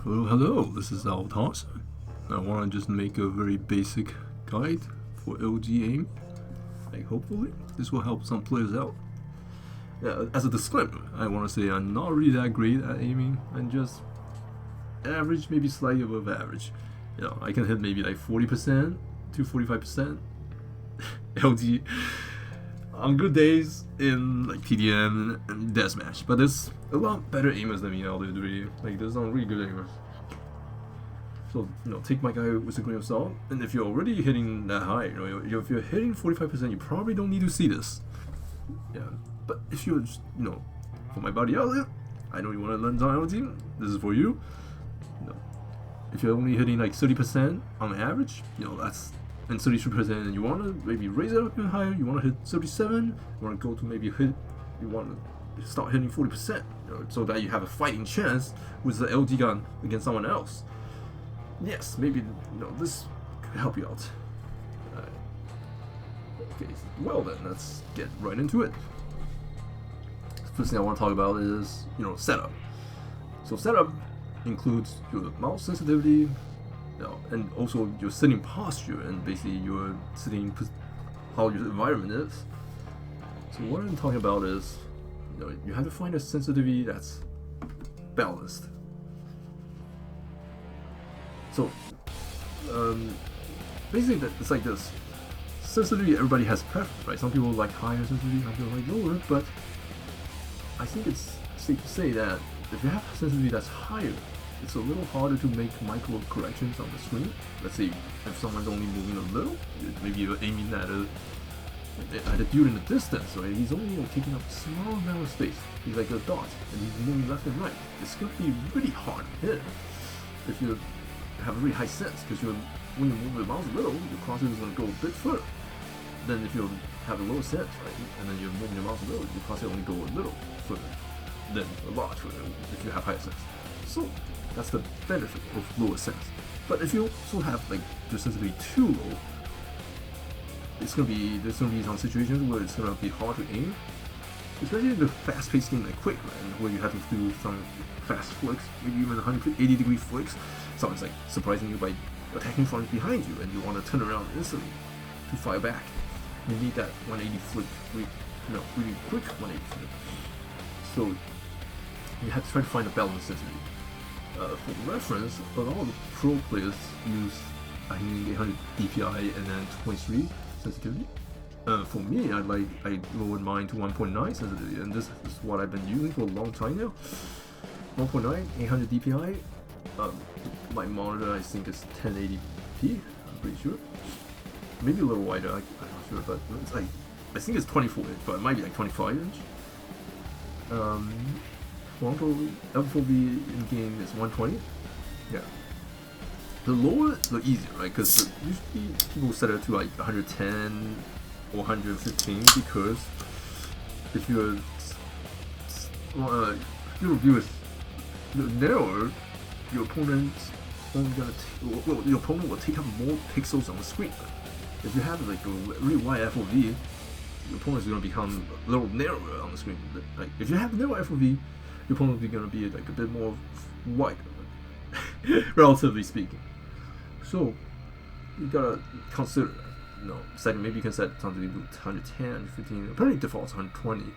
Hello, this is Altas. I want to just make a very basic guide for LG aim. Hopefully this will help some players out. As a disclaimer, I want to say I'm not really that great at aiming. I'm just average, maybe slightly above average. I can hit maybe like 40% to 45% LG on good days in like TDM and deathmatch. But there's a lot better aimers than me out there, really. There's some really good aimers. So take my guy with a grain of salt. And if you're already hitting that high, if you're hitting 45%, you probably don't need to see this. Yeah. But if you're just, for my buddy out there, I know you want to learn on LG. This is for you. If you're only hitting like 30% on average, that's and 33%, and you want to maybe raise it up even higher. You want to hit 37. You want to go to maybe you want to start hitting 40%, so that you have a fighting chance with the LG gun against someone else. Yes, maybe this could help you out. Okay, well then, let's get right into it. First thing I want to talk about is setup. So setup includes your mouse sensitivity, and also your sitting posture, and basically your sitting how your environment is. So what I'm talking about is you have to find a sensitivity that's balanced. So basically it's like this. Sensitivity, everybody has preference, right? Some people like higher sensitivity, some people like lower, but I think it's safe to say that if you have sensitivity that's higher, it's a little harder to make micro corrections on the screen. Let's say if someone's only moving a little, maybe you're aiming at a dude in the distance, right? He's only taking up a small amount of space. He's like a dot, and he's moving left and right. It's going to be really hard to hit if you have a really high sense, because when you move the mouse a little, your crosshair is going to go a bit further than if you have a low sense, right? And then you're moving your mouse a little, your crosshair only go a little further than a lot further if you have high sense. So that's the benefit of lower sense. But if you also have your sensitivity too low, there's gonna be some situations where it's gonna be hard to aim, especially in the fast-paced game like Quake, right? Where you have to do some fast flicks, maybe even 180-degree flicks. Someone's surprising you by attacking from behind you, and you want to turn around instantly to fire back. You need that 180 flick, really quick 180 flick. So you have to try to find a balance sensitivity. For reference, a lot of the pro players use 800 DPI and then 23 sensitivity. For me, I lowered mine to 1.9 sensitivity, and this is what I've been using for a long time now. 1.9, 800 DPI. My monitor, I think, is 1080p. I'm pretty sure. Maybe a little wider. I'm not sure, but it's I think it's 24 inch, but it might be 25 inch. Frontal F4V in game is 120. Yeah. The lower, the easier, right? Because usually people set it to 110 or 115, because if your view is narrower, your opponent's only gonna your opponent will take up more pixels on the screen. If you have a really wide FOV, your opponent's gonna become a little narrower on the screen. If you have a narrow FOV, your opponent is gonna be a bit more wide, relatively speaking. So you gotta consider that. Setting, maybe you can set something to 110, 115. Apparently default's 120.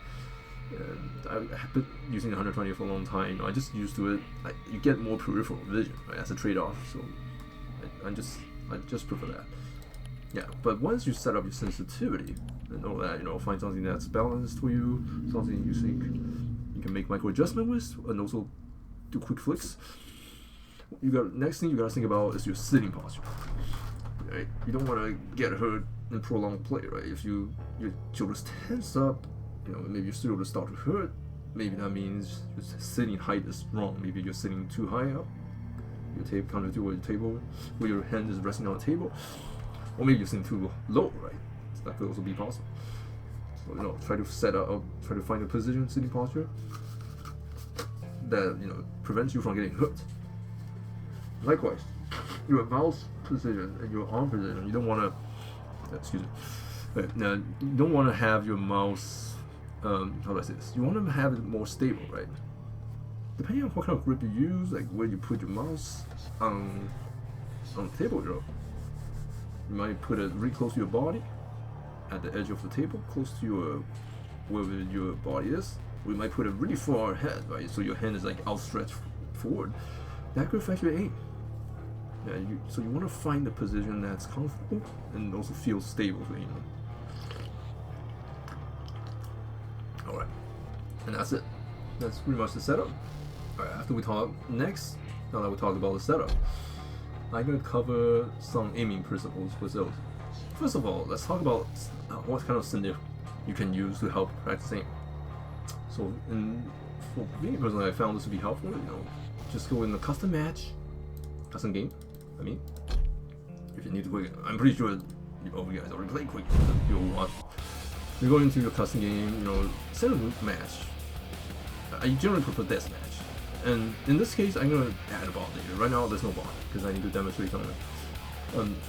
And I've been using 120 for a long time. I just used to it. You get more peripheral vision, right, as a trade-off. So I just prefer that. Yeah, but once you set up your sensitivity and all that, find something that's balanced for you, something you think you can make micro adjustment with, and also do quick flicks. Next thing you gotta think about is your sitting posture. Right? You don't want to get hurt in prolonged play, right? If your shoulders tense up, maybe your shoulders start to hurt. Maybe that means your sitting height is wrong. Maybe you're sitting too high up. Your tape counter to your table, where your hand is resting on the table, or maybe you're sitting too low, right? So that could also be possible. So try to find a position, sitting posture that prevents you from getting hurt. Likewise, your mouse position and your arm position, you don't want to you don't want to have your mouse how do I say this? You want to have it more stable, right? depending on what kind of grip you use, like where you put your mouse on the table, you might put it really close to your body, at the edge of the table, close to your wherever your body is. We might put it really far ahead, right? So your hand is like outstretched forward. That could affect your aim. Yeah, so you want to find a position that's comfortable and also feels stable for aiming. All right, and that's it. That's pretty much the setup. All right, after we talk next, now that we talked about the setup, I'm gonna cover some aiming principles with those. First of all, let's talk about what kind of scenario you can use to help practice aim. So, for me personally, I found this to be helpful. Just go in a custom match, custom game. I mean, if you need to Quake, I'm pretty sure you guys already played Quake. You'll watch. You go into your custom game, set a match. I generally prefer deathmatch, and in this case, I'm gonna add a bot later. Right now, there's no bot because I need to demonstrate something.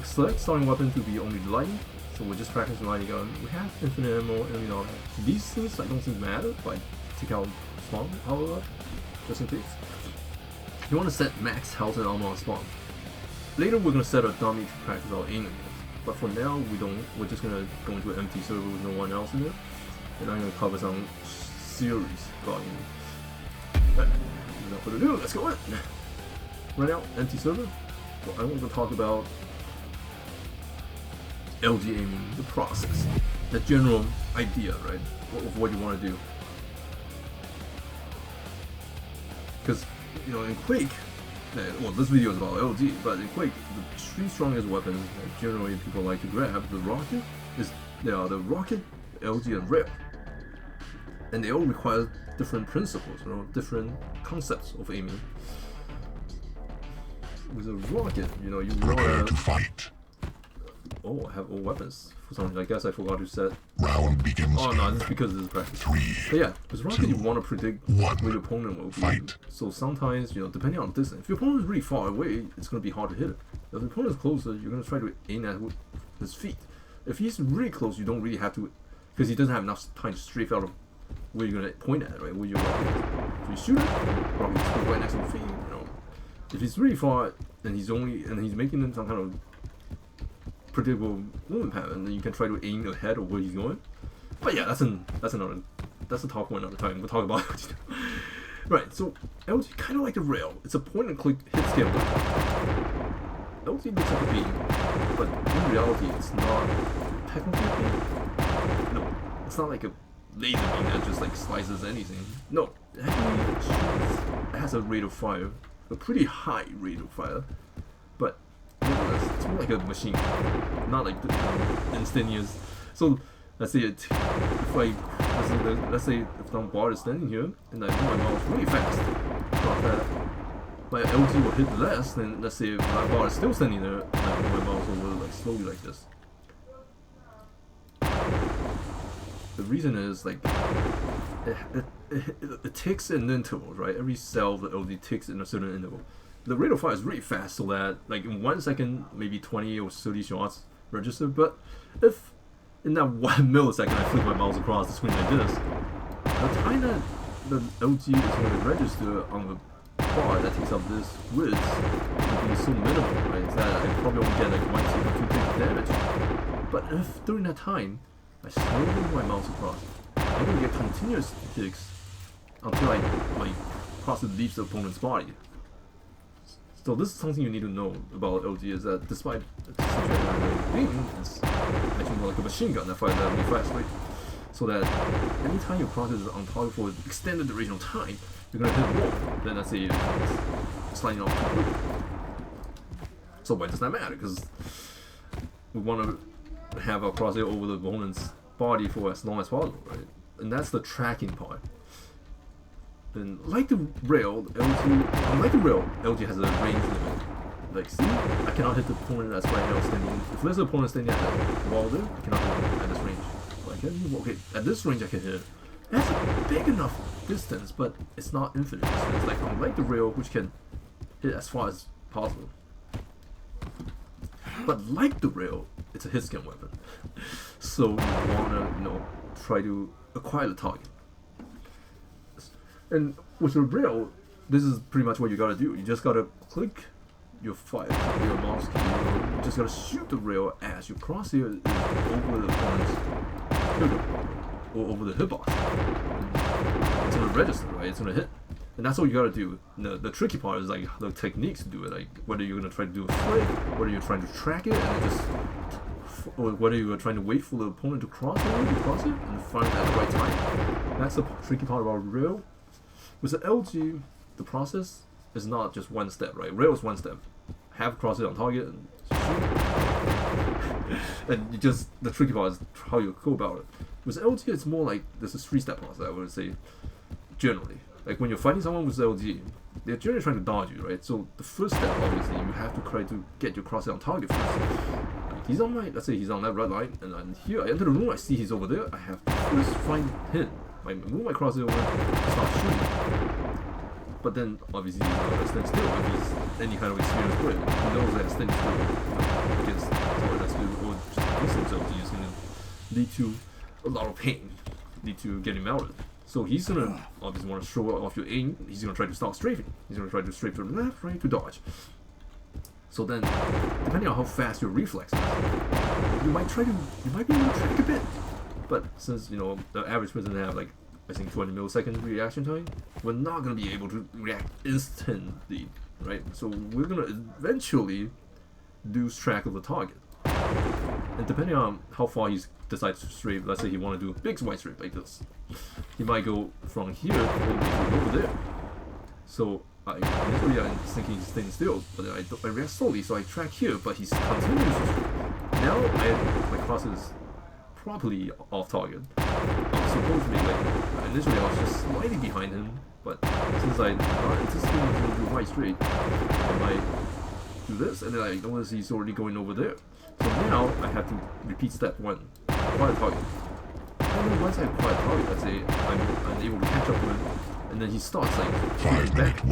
Select starting weapon to be only lightning. So we're just practicing Lightning Gun. We have infinite ammo and all that. These things I don't think matter, but take out spawn power up, just in case. You want to set max health and armor on spawn. Later we're gonna set a dummy to practice our aim again. But for now we don't. We're just gonna go into an empty server with no one else in it, and I'm gonna cover some series volume. But without further ado, let's go in. Right now, empty server. So I want to talk about LG aiming, the process, the general idea, right, of what you want to do. Because, in Quake, well, this video is about LG, but in Quake, the three strongest weapons that generally people like to grab, they are the rocket, LG, and rail. And they all require different principles, different concepts of aiming. With a rocket, you want to fight. Oh, I have all weapons. For some reason, I guess I forgot to set. Round begins. Oh no, this is because this is practice. 3. But yeah, with rocket, 2, you want to predict 1. where your opponent will be. Fight. So sometimes, depending on the distance, if your opponent is really far away, it's going to be hard to hit it. If the opponent is closer, you're going to try to aim at his feet. If he's really close, you don't really have to, because he doesn't have enough time to strafe out of where you're going to point at, right? Where your rocket is. So you shoot it, rocket is right next to the feet. If he's really far and he's making some kind of predictable movement pattern, then you can try to aim ahead of where he's going. But yeah, that's a talk for another time. We'll talk about it. Right, so LG kind of like a rail. It's a point and click hit scale. LG looks like a beam, but in reality, it's not technically a beam. No, it's not like a laser beam that just like slices anything. No, it actually has a rate of fire, a pretty high rate of fire, but it's more like a machine, not like the instantaneous. So let's say let's say if some bar is standing here and I move my mouse really fast, not that my LG will hit less than, let's say, if my bar is still standing there and I move my mouse over like slowly like this. The reason is like it takes an interval, right? Every cell of the LG takes in a certain interval. The rate of fire is really fast, so that like in 1 second, maybe 20 or 30 shots register. But if in that 1 millisecond I flick my mouse across the screen like this, the time that the LG is going to register on the bar that takes up this width will be so minimal, right? That I probably only get like 1 tick or 2 ticks of damage. But if during that time I slowly move my mouse across, I'm going to get continuous ticks until my process leaves the opponent's body. So this is something you need to know about LG, is that despite the situation being, it's actually more like a machine gun that fires at a really fast rate. So that anytime your process is on target for an extended duration of time, you're going to hit more than, let's say, it's sliding off too quick. So why does that matter? Because we want to have our crosshair over the opponent's body for as long as possible, right? And that's the tracking part. And like the rail, LG has a range limit. Like, see, I cannot hit the opponent that's right now standing. If there's an opponent standing at that wall there, I cannot hit him at this range. So I can, okay, at this range I can hit it. That's a big enough distance, but it's not infinite distance. Like, unlike the rail, which can hit as far as possible. But like the rail, it's a hit scan weapon. So you wanna, try to acquire the target. And with the rail, this is pretty much what you gotta do. You just gotta click your mouse key. You just gotta shoot the rail as your crosshair is over the opponent's or over the hitbox. It's gonna register, right? It's gonna hit. And that's all you gotta do. The tricky part is like the techniques to do it, like whether you're gonna try to do a flick, whether you're trying to track it, and just, or whether you're trying to wait for the opponent to cross it, and find it at the right time. That's the tricky part about rail. With the LG, the process is not just one step, right? Rail is one step. Have cross it on target and shoot. And you just, the tricky part is how you go about it. With LG, it's more like this is 3-step process, I would say, generally. Like when you're fighting someone with LG, they're generally trying to dodge you, right? So the first step, obviously, you have to try to get your crosshair on target first. Like he's on my, let's say he's on that red line, and then here I enter the room, I see he's over there. I have to first find him. I move my crosshair over, start shooting. But then obviously he's not gonna stand still if he's any kind of experienced player. He knows that standing still against someone that's good or just using LG is gonna lead to a lot of pain, lead to getting melted. So he's gonna obviously want to show off your aim. He's gonna try to start strafing. He's gonna try to strafe to the left, right, to dodge. So then, depending on how fast your reflex is, you might be able to track a bit. But since the average person have like I think 20 millisecond reaction time, we're not gonna be able to react instantly, right? So we're gonna eventually lose track of the target. And depending on how far he decides to strafe, let's say he want to do a big white strafe like this, he might go from here over there. So initially I'm thinking he's staying still, but then I react slowly, so I track here, but he's continuing to strafe. Now my cross is properly off target. Supposedly, initially I was just slightly behind him, but since I'm not anticipating him to do white straight, I might do this, and then I notice he's already going over there. So now I have to repeat step 1, acquire target. And then once I acquire target, let's say I'm unable to catch up with him, and then he starts shooting back.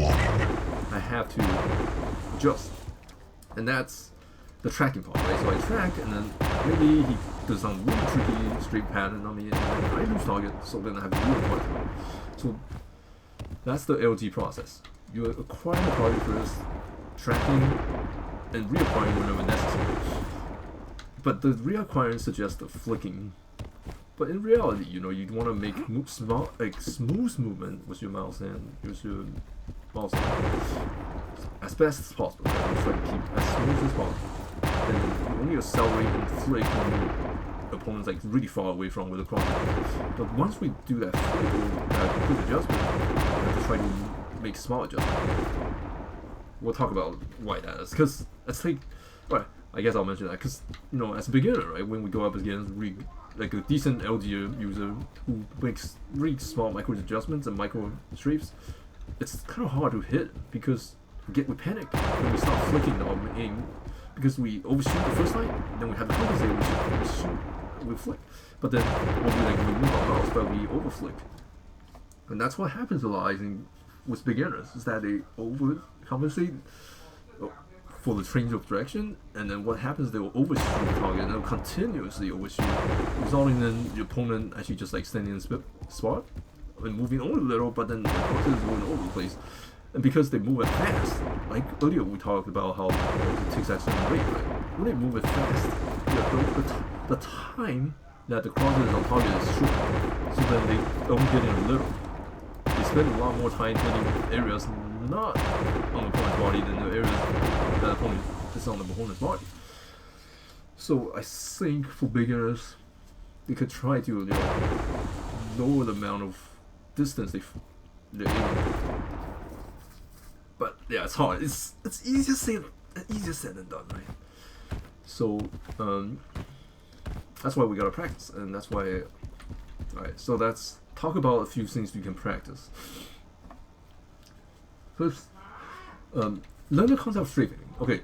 I have to adjust, and that's the tracking part, right? So I track, and then maybe he does some really tricky straight pattern on me, and then I lose target, so then I have to reacquire target. So that's the LG process. You acquire the target first, tracking, and reacquiring whenever necessary. But the reacquiring suggests the flicking. But in reality, you want to make smooth movement with your mouse and use your mouse as best as possible. Right? You try to keep as smooth as possible. And you only accelerate and flick when the opponent's really far away from with the crosshair. But once we do that flick or that quick adjustment, we have to try to make small adjustments. We'll talk about why that is, because that's well, I guess I'll mention that because as a beginner, right, when we go up against a decent LG user who makes really small micro adjustments and micro strafes, it's kind of hard to hit because we panic when we start flicking our aim because we overshoot the first time, then we have to compensate. We flick, but then we move our mouse, but we overflick, and that's what happens a lot. I think with beginners is that they overcompensate for the change of direction, and then what happens, they will overshoot the target and they'll continuously overshoot, resulting in the opponent actually just standing in spot and moving only a little, but then the process is going all over the place. And because they move it fast, like earlier we talked about how it takes that certain rate, right? When they move it fast, the time that the crosses on target is short, so then they don't get in a little. They spend a lot more time hitting areas not on the opponent's body than the areas that opponent is on the opponent's body. So I think for beginners, they could try to lower the amount of distance they're aiming. But yeah, it's hard. It's easier said than done, right? So that's why we gotta practice, and that's why. Alright, so let's talk about a few things you can practice. First, learn the concept of strafing. Okay,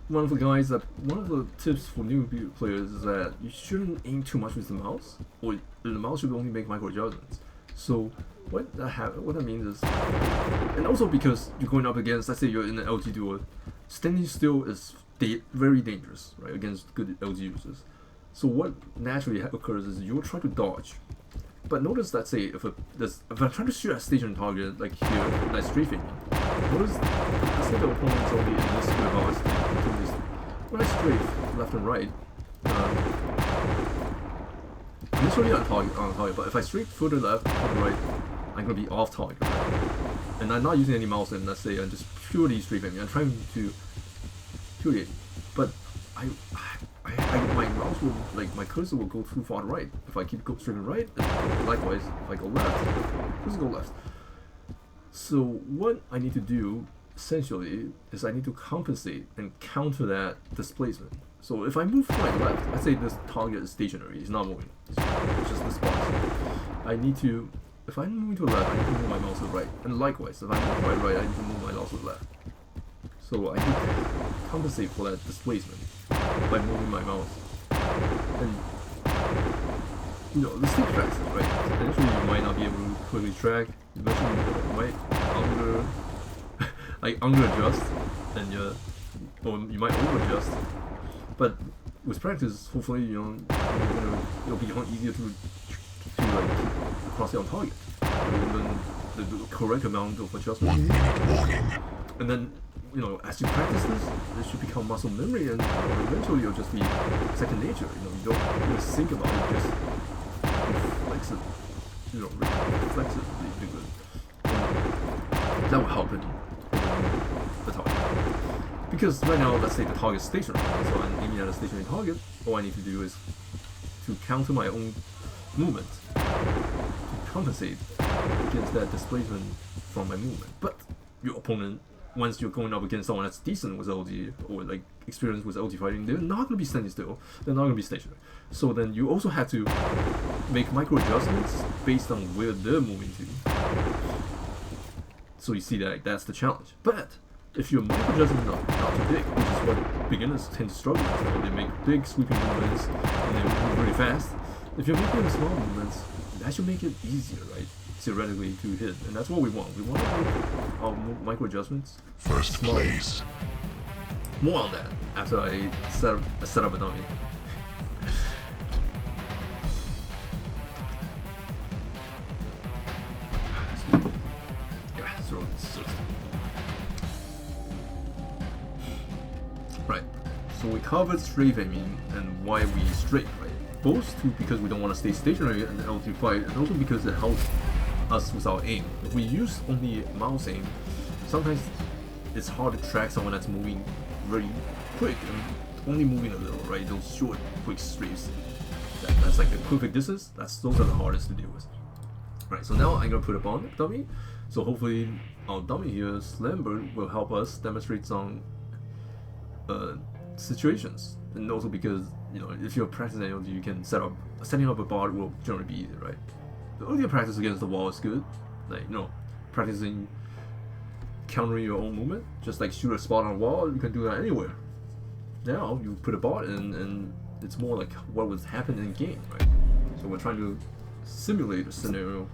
one of the tips for new players is that you shouldn't aim too much with the mouse, or the mouse should only make micro adjustments. So what that means is, and also because you're going up against, let's say you're in an LG duel, standing still is very dangerous, right, against good LG users. So what naturally occurs is you'll try to dodge, But notice that, say, if I'm trying to shoot a stationary target, like here, and I strafing, notice, let's say the opponent's only in this square box, when I strafe left and right, initially on target, but if I strafe further left or right, I'm going to be off target. And I'm not using any mouse, and let's say I'm just purely strafing. I'm trying to purely, but my mouse will, like, my cursor will go too far right if I keep strafing right, and likewise if I go left, cursor go left. So what I need to do essentially is I need to compensate and counter that displacement. So if I move to my left, let's say this target is stationary, it's not moving, it's just this box. I need to, if I'm moving to the left, I need to move my mouse to the right, and likewise, if I move to my right, I need to move my mouse to the left. So I need to compensate for that displacement by moving my mouse. And you know, the stick tracks it, right? Initially you might not be able to quickly track, eventually you might under adjust, and or you might over adjust. But with practice, hopefully, you know, it'll become easier to like keep crosshair on target. The correct amount of adjustment. 1 minute warning. And then, you know, as you practice this should become muscle memory, and eventually it'll just be second nature. You know, you don't just think about it, just reflex it. You know, reflex it really good. And that will help in the target. Because right now, let's say the target is stationary, so I'm aiming at a stationary target. All I need to do is to counter my own movement, to compensate against that displacement from my movement. But your opponent, once you're going up against someone that's decent with LG or like experienced with LG fighting, they're not going to be standing still. They're not going to be stationary. So then you also have to make micro adjustments based on where they're moving to. So you see that that's the challenge. But if your micro adjustment is not too big, which is what beginners tend to struggle with, you know, they make big sweeping movements and they move really fast. If you're making small movements, that should make it easier, right? Theoretically, to hit, and that's what we want. We want to make our micro adjustments First small. place. More on that after I set up a dummy. Yeah, so right. So we covered strafe aiming and why we strafe, right? Both because we don't want to stay stationary in the LT fight, and also because it helps us with our aim. If we use only mouse aim, sometimes it's hard to track someone that's moving very quick and only moving a little, right? Those short, quick strafes. That's like the perfect distance. Those are the hardest to deal with. Right, so now I'm gonna put a on dummy. So hopefully our dummy here, Slambird, will help us demonstrate some situations. And also because, you know, if you're practicing LG, you can setting up a bar will generally be easy, right? The earlier practice against the wall is good, like, you know, practicing countering your own movement, just like shoot a spot on a wall, you can do that anywhere. Now you put a bar in, and it's more like what would happen in game, right? So we're trying to simulate a scenario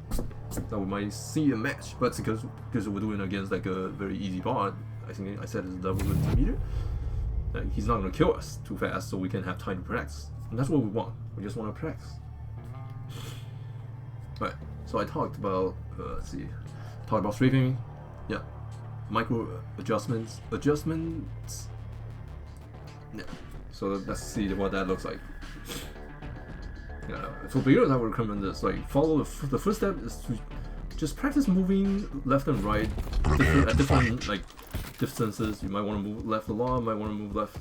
that we might see a match, but because we're doing it against like a very easy bot, I think I said it's level with meter. Like, he's not gonna kill us too fast, so we can have time to practice, and that's what we want. We just want to practice. Right. So I talked about talked about strafing, yeah, micro adjustments. Yeah. So let's see what that looks like. Yeah. For beginners, I would recommend this. Like, follow the first step is to just practice moving left and right at different like distances. You might want to move left a lot, might want to move left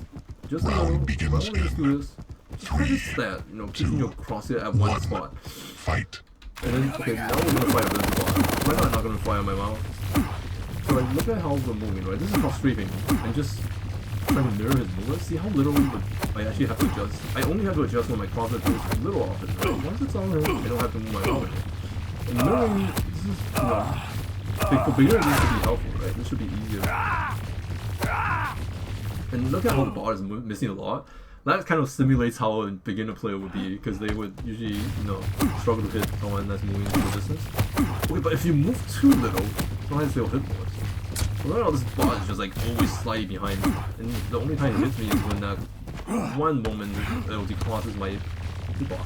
just a little. You might want to just do this. Just practice that, you know, keeping your crosshair at one spot. Fight. And then, okay, now we're gonna fight a little spot. Right now I'm not gonna fire my mouse. So like, look at how we're moving, right? This is not strafing. And just try to mirror his movement. See how little I actually have to adjust. I only have to adjust when my crosshair goes a little off it, right? Once it's on him, I don't have to move my mouse. And mirroring, this is, you know, for beginners, this should be helpful, right? This should be easier. And look at how the bar is missing a lot. That kind of simulates how a beginner player would be, because they would usually, you know, struggle to hit someone that's moving to the distance. Okay, but if you move too little, sometimes they'll hit more. So right now this bar is just like always slightly behind, and the only time it hits me is when that one moment LG crosses my hitbox.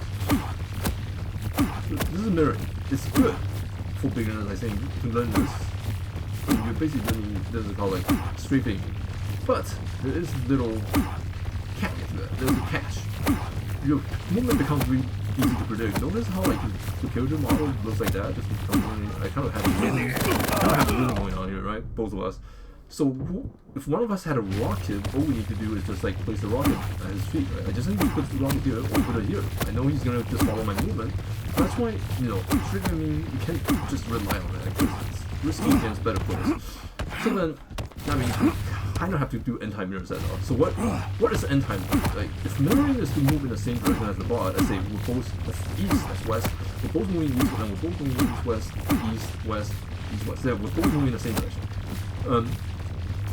this is mirroring. It's good for beginners, I think. You can learn this. You're basically learning, this is called like strafing. But there is little catch to that. There's a catch. Your movement becomes really easy to predict. Notice how like the character model looks like that. Just I kind of have a rhythm going on here, right? Both of us. So if one of us had a rocket, all we need to do is just like place the rocket at his feet, right? I just need to put the rocket here or put it here. I know he's gonna just follow my movement. That's why, you know, trigger me, you can't just rely on that because it's risky against better players. So then that means we kind of have to do anti-mirror setup. So what is anti-mirror? Like if mirroring is to move in the same direction as the bot, let's say we're both east, that's west, we're both moving east, and we're both moving east, west, east, west. Yeah, we're both moving in the same direction.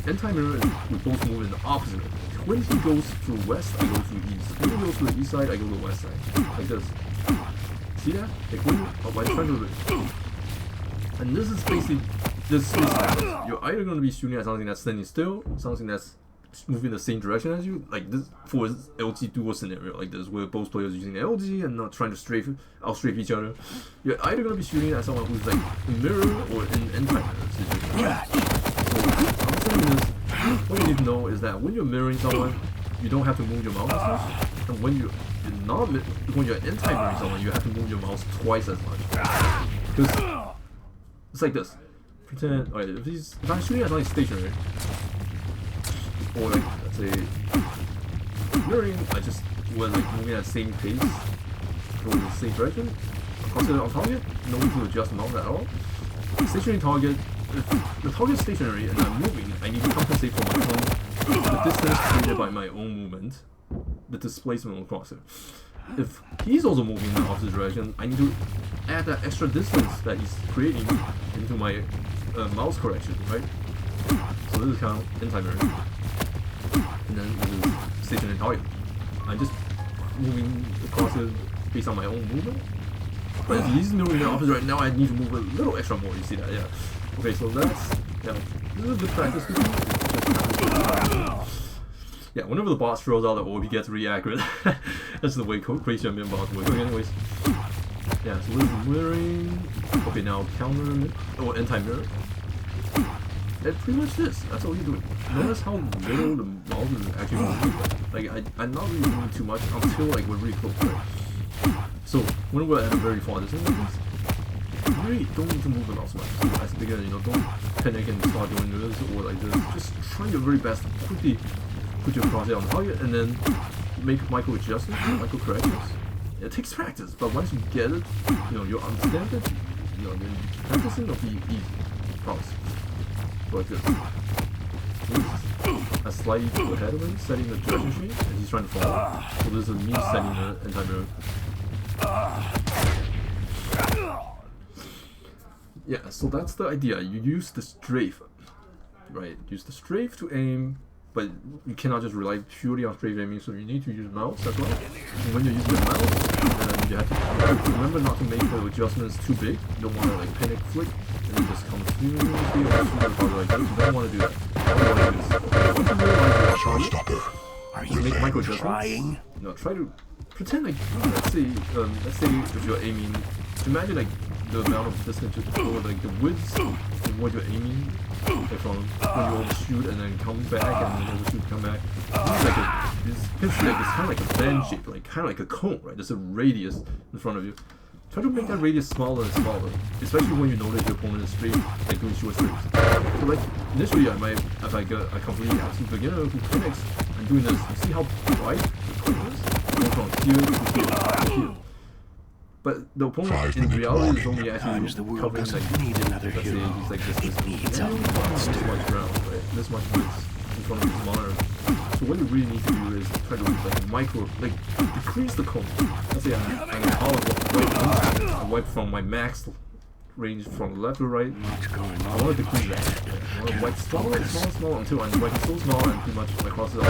Anti-mirror is we both move in the opposite direction. When he goes through west, I go through east. When he goes to the east side, I go to the west side. Like this. See that? Like when I'm trying to. And this is basically this is you're either going to be shooting at something that's standing still, something that's moving the same direction as you, like this for LG duo scenario like this, where both players are using LG and not trying to outstrafe each other. You're either going to be shooting at someone who's like in mirror or in anti-mirror situation. So I'm saying this, what you need to know is that when you're mirroring someone, you don't have to move your mouse as much, and when you're anti-mirroring someone, you have to move your mouse twice as much. Because it's like this. Pretend, alright, if I'm shooting at something stationary, or like, let's say, mirroring, we're like moving at the same pace, going in the same direction, consider on target, no need to adjust mouse at all. Stationary target, if the target is stationary and I'm moving, I need to compensate for my own, the distance created by my own movement, the displacement on the crosshair. If he's also moving in the opposite direction, I need to add that extra distance that he's creating into my mouse correction, right? So this is kind of anti-mirroring. And then this is stationary target. I'm just moving across it based on my own movement. But if he's moving in the opposite right now, I need to move a little extra more. You see that? Yeah. Okay, so that's this is a good practice to do. Yeah, whenever the boss throws out the orb, he gets really accurate. That's the way Quake Champions boss works. Okay, anyways. Yeah, so this is mirroring. Okay, now counter or anti-mirror. That's pretty much this. That's all you're doing. Notice how little the mouse is actually moving. Like I'm not really moving too much until like we're really close, right? So when we're at a very far distance like this, you really don't need to move the mouse much. As a beginner, you know, don't panic and start doing this or like this. Just try your very best to quickly put your crosshair on the target and then make micro adjustments, micro corrections. It takes practice, but once you get it, you know, you understand it, you know, then practicing will be easy. Promise. Like this. I slightly go ahead of him, setting the direction change, and he's trying to follow. So this is me setting the anti-mirror. Yeah, so that's the idea. You use the strafe, right? Use the strafe to aim, but you cannot just rely purely on strafe aiming, so you need to use mouse as well. And when you're using the mouse, you have to remember not to make the adjustments too big. You don't want to like panic flick and then just come smoothly or super like this. You don't want to do that. All you want to do is, once you realize your target, make micro adjustments. No, try to pretend like, let's say if you're aiming, imagine like the amount of distance just before, like the width from what you're aiming, like from when you overshoot and then come back and then overshoot, come back. It's kind of like a fan shape, like kind of like a cone, right? There's a radius in front of you. Try to make that radius smaller and smaller, especially when you notice your opponent is straight, like doing short strafes. So like initially, if I get a completely absolute beginner who panics and doing this, you see how bright the cone is? Go from here to here to here. But the opponent in reality is only actually covering like, let's say he's like this much ground, right? This much width in front of his monitor. So what you really need to do is try to like decrease the cone. Let's say I wipe from my max range from left to right. I want to decrease that. I want to wipe small until I'm wiping so small and pretty much my crosses are.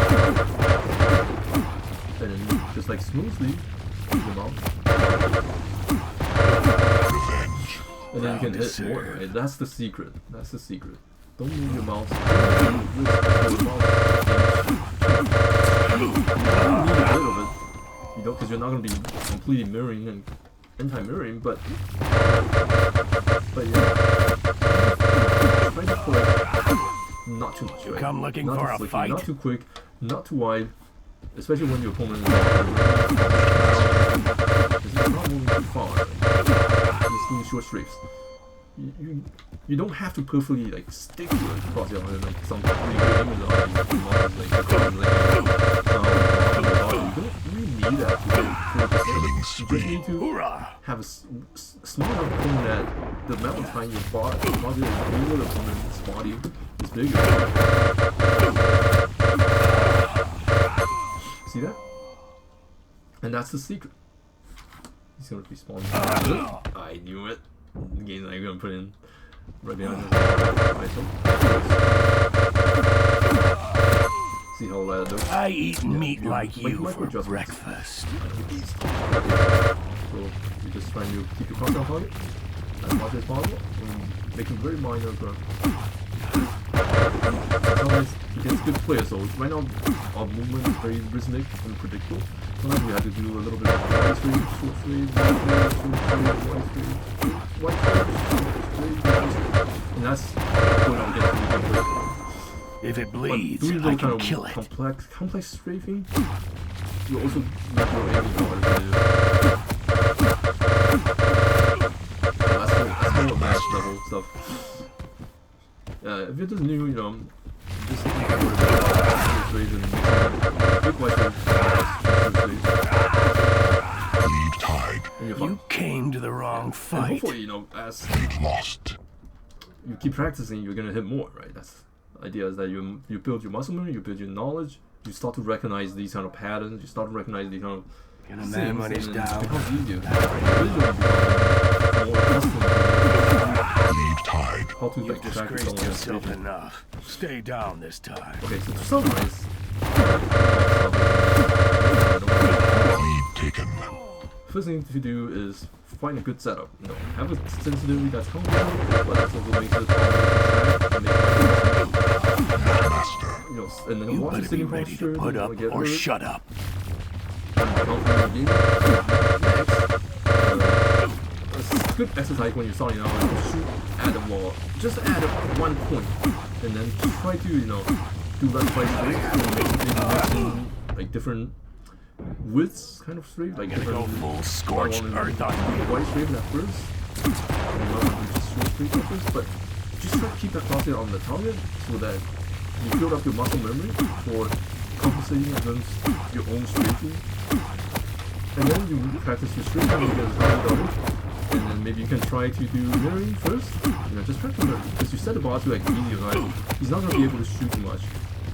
And then just like smoothly use them out. And then you can hit more, right? That's the secret. That's the secret. Don't move your mouse. You need a bit of it. You know, because you're not going to be completely mirroring and anti-mirroring, but yeah, try to collect not too much, right? Come looking Not for too a flicky, fight? not too quick, not too wide, especially when your opponent is not moving too far. Right? Just doing short strafes. You don't have to perfectly like stick to it crosshair on it, like some really good images on it, like you don't really need that to get 40%. You just need to have a small enough opponent that the amount of time your crosshair is bigger, the opponent's body is bigger. See that? And that's the secret. He's gonna respawn. I knew it. The game's not even gonna put in right behind us. See how that looks? I eat meat like you for breakfast. So you're just trying to keep your crosshair on target as much as possible and making very minor growth. Sometimes against good players, so right now our movement is very rhythmic and predictable. Sometimes we have to do a little bit of wide straight, short straight, wide straight, wide straight, and that's going on against medium players. If it bleeds, I can kill it. Complex strafing, you also make your aiming harder to do. That's more advanced level stuff. If you're just new, just thinking about straight and big white straight. You came to the wrong fight. And hopefully, as you keep practicing, you're gonna hit more, right? That's the idea, is that you build your muscle memory, you build your knowledge, you start to recognize these kind of patterns, you start to recognize these kind of things, and it becomes easier. More accustomed how to You've disgraced yourself enough. Stay down this time. Okay, so to summarize, first thing to do is find a good setup. Have a sensitivity that's comfortable, but that's also makes it and then you watch the better be sitting ready posture, to put up or shut up. A good exercise when you're starting out is to shoot at the wall. Just at one point, and then try to do left right straight, mixing like different widths kind of straight, like different. Go full scorched earth on you. White straight at first, and just short straight at first, but just try to keep that crosshair on the target so that you build up your muscle memory for compensating against your own strafing. And then you practice your strafing against double. And then maybe you can try to do mirroring first. Just practice mirroring. Because you set the bar to like medium, right? He's not gonna be able to shoot too much.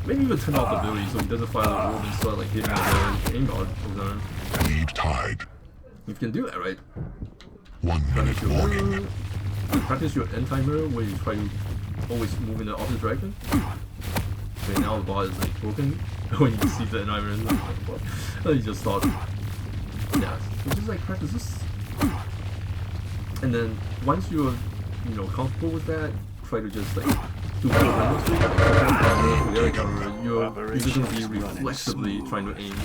Maybe even turn off the ability so he doesn't fire the orb and start like hitting the aim guard all the time. You can do that, right? 1 minute warning. Practice your anti-mirror where you try to always move in the opposite direction. Okay, now the bar is like broken when you see the anti-mirror. Then you just start. Yeah, so just like practice this. And then once you're comfortable with that, try to just like do more demonstrate, you're just gonna be reflexively trying to aim.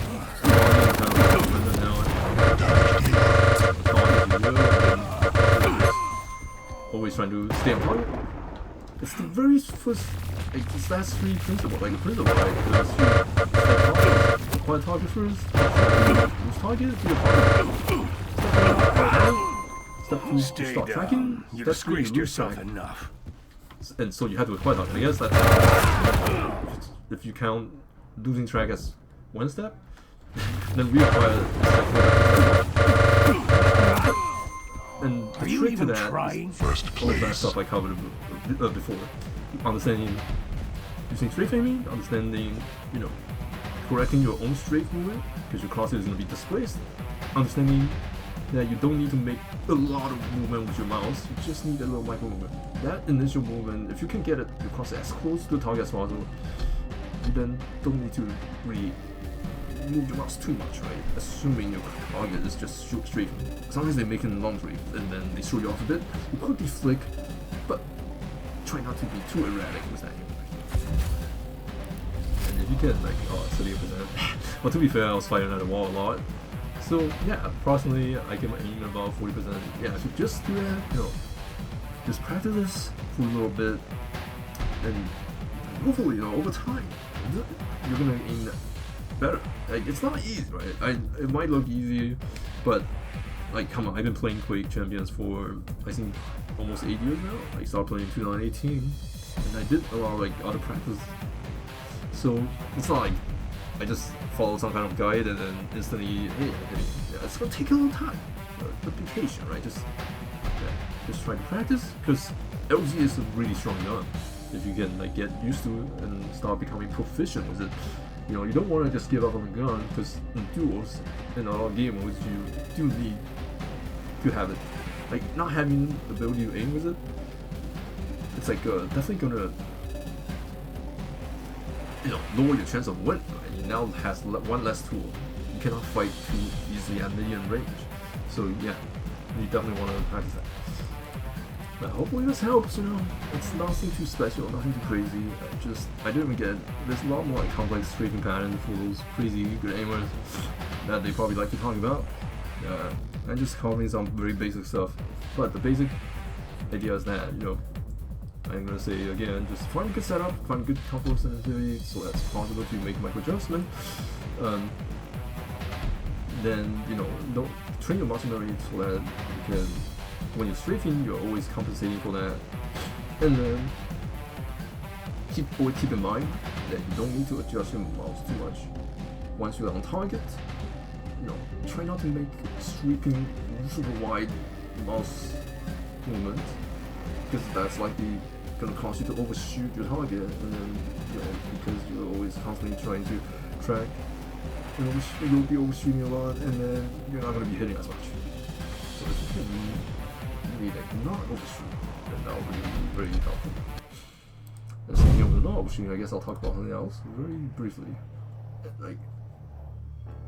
Always trying to stay on target. It's the very first, it's last three principle, like the principle, right? There's acquire target first, lose target, do your target. Step 2, start tracking. You Step 3, disgraced lose yourself track. enough. And so you have to acquire target. I guess that if you count losing track as one step, then reacquire and the trick to that is all that stuff I covered before. Understanding using strafe aiming, understanding correcting your own strafe movement because your crosshair is going to be displaced, understanding that you don't need to make a lot of movement with your mouse, you just need a little micro movement. That initial movement, if you can get your crosshair as close to the target as possible, you then don't need to really move your mouse too much, right? Assuming your target is just straight. Sometimes they make it long strafe and then they throw you off a bit. You could be flick, but try not to be too erratic with that. And if you get like 30%, well, to be fair, I was fighting at the wall a lot, So yeah, approximately I get my aim about 40%. Yeah, so just do that, just practice this for a little bit, and hopefully, over time, you're gonna aim better. Like, it's not easy, right? It might look easy, but like, come on, I've been playing Quake Champions for, I think, almost 8 years now. I started playing in 2018, and I did a lot of like other practice. So it's not like I just follow some kind of guide and then instantly, hey, it's gonna take a little time. But be patient, right? Just try to practice, because LG is a really strong gun. If you can like get used to it and start becoming proficient with it, you don't want to just give up on the gun, because in duels, in a lot of game modes, you do need to have it. Like, not having the ability to aim with it, it's like definitely gonna lower your chance of winning. Right? You now has one less tool. You cannot fight too easily at medium range. So yeah, you definitely want to practice that. But hopefully this helps. It's nothing too special, nothing too crazy. I didn't even get. There's a lot more like complex strafing patterns for those crazy good aimers that they probably like to talk about. And just covering some very basic stuff. But the basic idea is that I'm gonna say again, just find a good setup, find a good combo sensitivity, so that's possible to make a micro adjustment. Then don't train your muscle memory so that you can, when you're strafing, you're always compensating for that. And then always keep in mind that you don't need to adjust your mouse too much. Once you're on target, try not to make sweeping, super wide mouse movement, because that's likely gonna cause you to overshoot your target, and then because you're always constantly trying to track, you'll be overshooting a lot, and then you're not gonna be hitting as much. So if you can really not overshoot, then that will be very helpful. And speaking of the not overshooting, I guess I'll talk about something else very briefly. Like,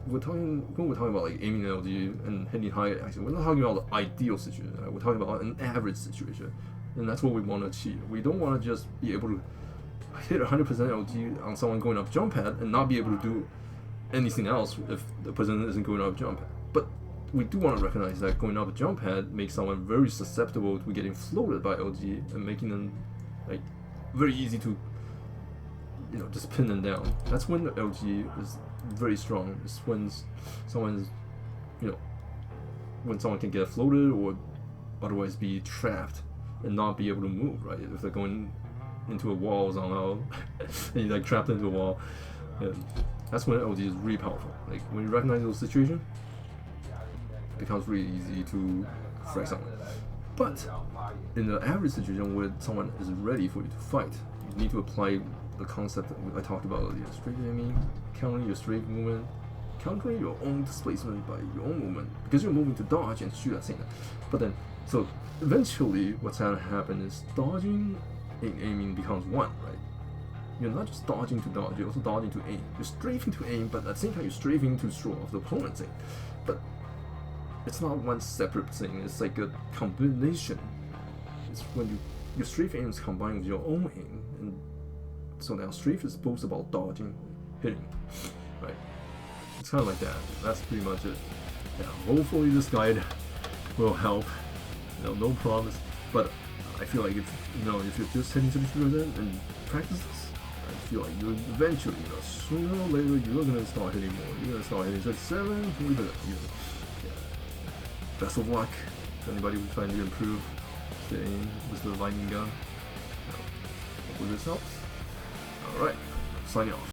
when we're talking about like aiming LG and hitting high, actually, we're not talking about the ideal situation. Right? We're talking about an average situation, and that's what we want to achieve. We don't want to just be able to hit 100% LG on someone going up jump pad and not be able to do anything else if the person isn't going up jump pad. But we do want to recognize that going up a jump pad makes someone very susceptible to getting floated by LG and making them like very easy to just pin them down. That's when the LG is very strong. It's when someone is, when someone can get floated or otherwise be trapped and not be able to move, right? If they're going into a wall somehow and you're like trapped into a wall, that's when LG is really powerful. Like, when you recognize those situations, it becomes really easy to frag someone. But in the average situation where someone is ready for you to fight, you need to apply the concept that I talked about earlier. Strafe aiming, countering your strafe movement, countering your own displacement by your own movement, because you're moving to dodge and shoot at the same time. But then, so eventually what's going to happen is dodging and aiming becomes one, right? You're not just dodging to dodge, you're also dodging to aim. You're strafing to aim, but at the same time you're strafing to throw off the opponent's aim. But it's not one separate thing, it's like a combination. It's when your strafe aim is combined with your own aim, and so now strafe is both about dodging, hitting, right? It's kind of like that. That's pretty much it. Yeah, hopefully this guide will help. No promise, but I feel like if you're just hitting 33% and practice this, I feel like you eventually, sooner or later, you're gonna start hitting more. You're gonna start hitting 37, 40%. Yeah. Best of luck to anybody who's trying to improve the aim with the Lightning Gun. Hopefully this helps. Alright, signing off.